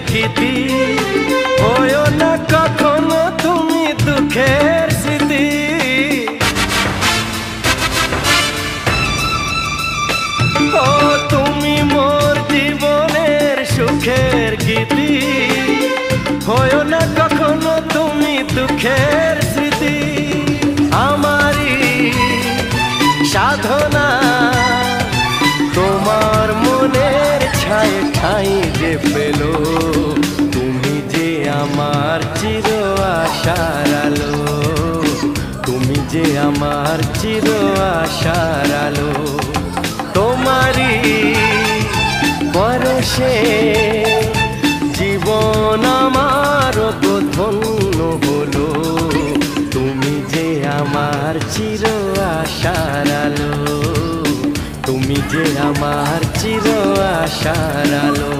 গীতি, হয়ো না কখনো তুমি দুঃখের স্মৃতি। ও তুমি মোর জীবনের সুখের গীতি, হয়ো না কখনো তুমি দুঃখের স্মৃতি। আমারই সাধনা তোমার মনের ছায় ঠাঁই যে পেল, তুমি যে আমার চির আশার আলো, তুমি যে আমার চির আশার আলো। তোমারই পরশে জীবন আমার ধন্য হলো, তুমি যে আমার চির আশার আলো, তুমি যে আমার চির আশার আলো।